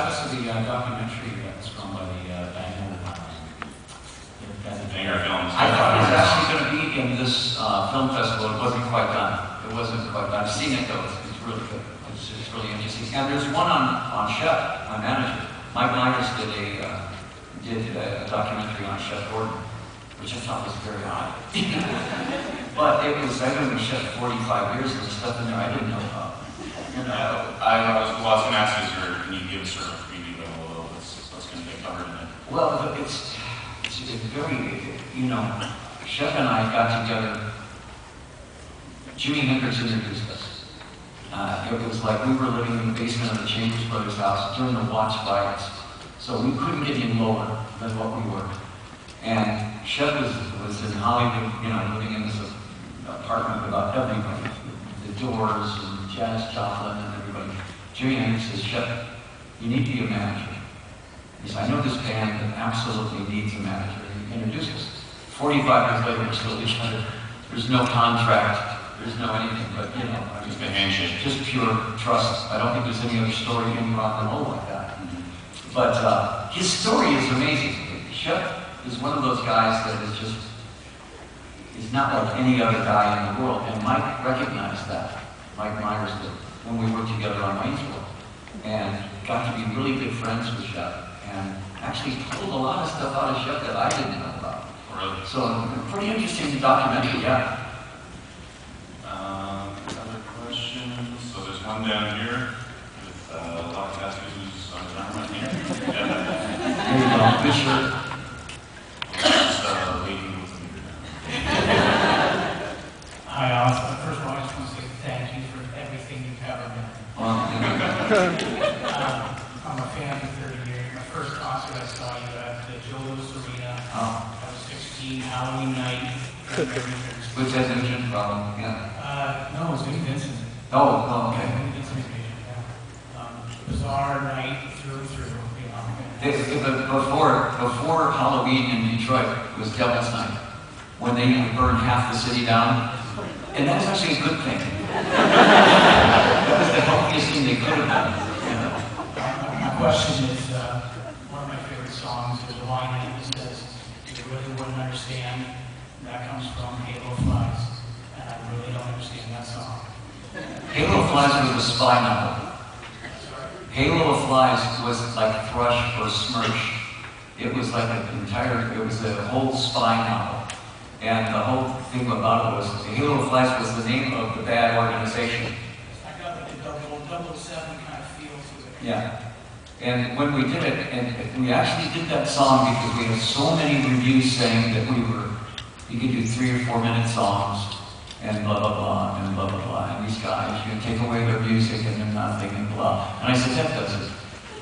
status of the documentary that was filmed by the Banger Films? I thought it was actually going to be in this film festival. It wasn't quite done. It wasn't quite done. I've seen it though. It's really good. It's really interesting. And there's one on Chef, my manager. Mike Myers did a documentary on Chef Gordon, which I thought was very odd. But it was, I've been with Chef 45 years. There's stuff in there I didn't know about. You know, I was going to ask can you give sort of a preview of what's going to be covered in it? well, it's very, you know, Chef and I got together. Jimi Hendrix introduced us. It was like we were living in the basement of the Chambers Brothers house during the Watts riots. So we couldn't get any lower than what we were. And Chef was in Hollywood, you know, living in this apartment without everybody. The Doors and Janis Joplin and everybody. Jimi Hendrix says, Chef, you need to be a manager. He said, I know this band that absolutely needs a manager. He introduced us. 45 years later, we're still each other. There's no contract. There's no anything, but you know, Just a handshake. Just pure trust. I don't think there's any other story in rock and roll like that. But his story is amazing. Chef is one of those guys that is just, is not like any other guy in the world. And Mike recognized that. Mike Myers did, when we worked together on Waynesville. And got to be really good friends with Chef. And actually pulled a lot of stuff out of Chef that I didn't know about. Really? So a pretty interesting documentary, yeah. Other questions? So there's one down here with a lot of tattoos on his arm right here. There you go, good shirt. Just waiting with the Hi, Austin. First of all, I just want to say thank you for everything you've ever done. I'm a fan for 30 years. My first concert I saw you at the Joe Louis Arena. Oh. I was 16, Halloween night. Which has an engine problem, yeah. No, it was Vinnie Vincent. Oh, okay. Vinnie Vincent, yeah. Bizarre night through and through, you know. Before Halloween in Detroit was Devil's Night, when they burned half the city down, and that was actually a good thing. That was the healthiest thing they could have done. You know? My question is, one of my favorite songs is a line that says, you really wouldn't understand. That comes from Halo Flies, and I really don't understand that song. Halo of Flies was a spy novel. Halo of Flies was like Thrush or Smirch. It was like it was a whole spy novel. And the whole thing about it was, Halo of Flies was the name of the bad organization. I got like a 007 kind of feel to it. Yeah. And when we did it, and we actually did that song because we had so many reviews saying that you could do 3 or 4 minute songs, and blah, blah, blah, and blah, blah, blah. And these guys, you take away their music and they're nothing, and blah. And I said, that does it.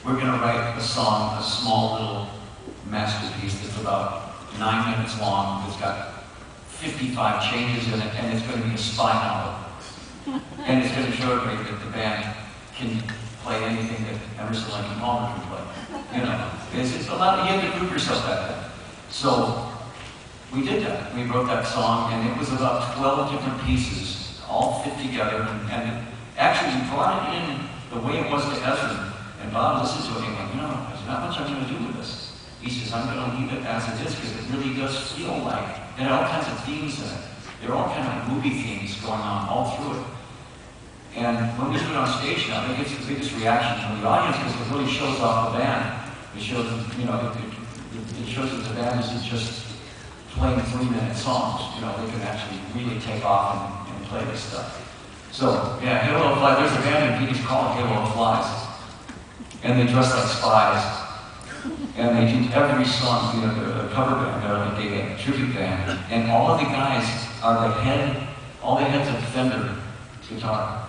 We're going to write a song, a small little masterpiece that's about 9 minutes long, that's got 55 changes in it, and it's going to be a spy novel. And it's going to show everybody that the band can play anything that Emerson, Lake and Palmer can play. You know, it's a lot, you have to prove yourself back then. So, we did that. We wrote that song, and it was about 12 different pieces, all fit together, and actually we brought it in the way it was to Ezra. And Bob listened to it, and he went, you know, there's not much I'm going to do with this. He says, I'm going to leave it as it is, because it really does feel like, it had all kinds of themes in it. There are all kinds of movie themes going on all through it. And when we do it on stage now, it gets the biggest reaction from the audience, because it really shows off the band. It shows, you know, it shows that the band isn't just playing 3-minute songs. You know, they can actually really take off and play this stuff. So, yeah, Halo of Flies, there's a band in Phoenix called Halo of Flies. And they dress like spies. And they do every song, you know, a cover band, or like a tribute band. And all of the guys are the head, all the heads of Fender guitar.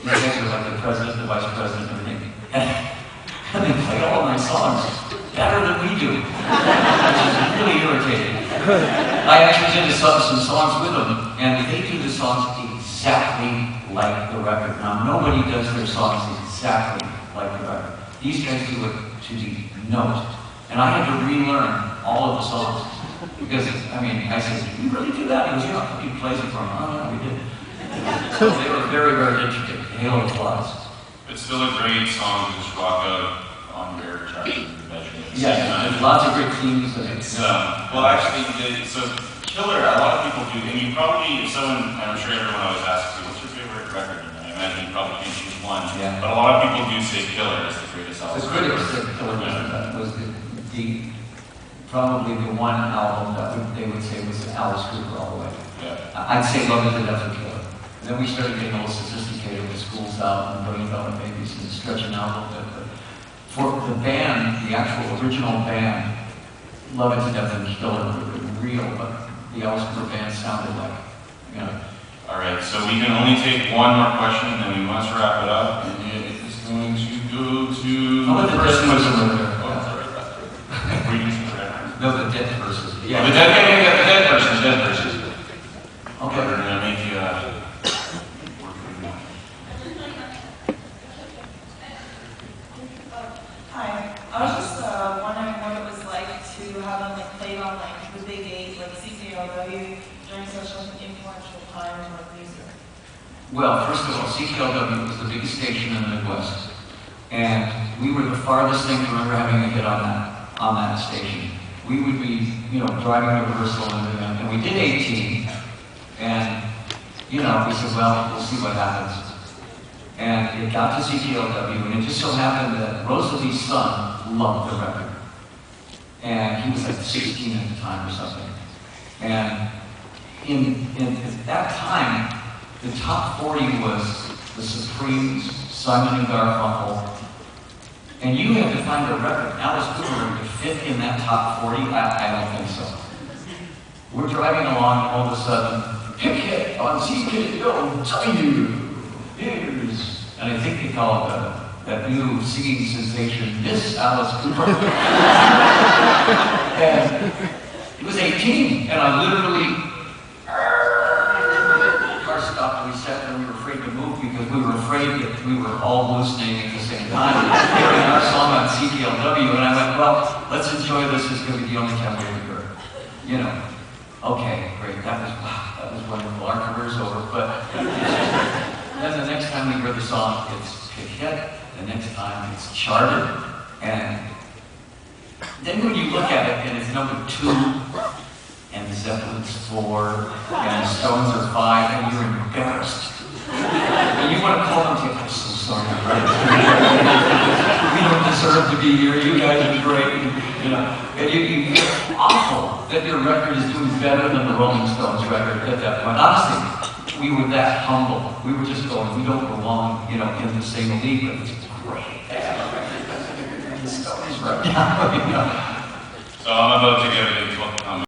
These guys are like the president, the vice president, and everything. And they play all my songs better than we do, which is really irritating. I actually did some songs with them, and they do the songs exactly like the record. Now, nobody does their songs exactly like the record. These guys do it to the note. And I had to relearn all of the songs. Because, I mean, I said, did you really do that? He goes, yeah, he plays it for me. Oh, yeah, we did. So they were very, very interesting. Halo of Flies. It's still a great song to just rock out on Yeah, there's lots of great themes in it. Well, actually, so Killer, a lot of people do, and you probably, if someone, I'm sure everyone always asks you, what's your favorite record? And I imagine you probably can't choose one, Yeah. but a lot of people do say Killer is the greatest album. The critics said Killer was probably the one album that they would say was Alice Cooper all the way. Yeah. I'd say Love Is the Death of Killer. And then we started getting a little sophisticated with Schools Out and Billion Dollar Babies and stretching out a little bit. But for the band, the actual original band, Love It to Death and Killer were real, but the Alice Cooper band sounded like, you know. All right, so we can only take one more question, and then we must wrap it up. And it is going to go to the person was over there. Oh, sorry. No, the dead verses. Yeah, the dead verses. Okay. We're gonna make you work with me. Hi, I was just wondering what it was like to have them like played on like the big eight, like CKLW during such an influential time in our music. Well, first of all, CKLW was the biggest station in the Midwest, and we were the farthest thing from ever having a hit on that station. We would be, you know, driving to rehearsal and we did 18, and, you know, we said, well, we'll see what happens. And it got to CKLW, and it just so happened that Rosalie's son loved the record. And he was like 16 at the time or something. And at that time, the top 40 was the Supremes, Simon and Garfunkel, and you had to find a record. Alice Cooper to fit in that top 40? I don't think so. We're driving along, and all of a sudden, pick hit on CKLW, here's, and I think they call it that new singing sensation, Miss Alice Cooper. And it was 18, and I literally, car stopped, we sat there, and we were afraid to move because we were afraid that we were all hallucinating at the same time, hearing our song on CKLW, and I went, well, let's enjoy this, it's going to be the only time we ever hear it. You know, okay, great, that was wonderful, our career's over, but then the next time we hear the song, it's a hit, the next time it's charted, and then when you look at it, and it's number 2, and Zeppelin's 4, and the Stones are 5, and you're embarrassed. And you want to call them and say, I'm so sorry, right? We don't deserve to be here, you guys are great, you know. And you feel awful that your record is doing better than the Rolling Stones record at that point. Honestly, we were that humble. We were just going, we don't belong, you know, in the same league, but it's great. The Stones record, you know. So I'm about to give a 12 comment.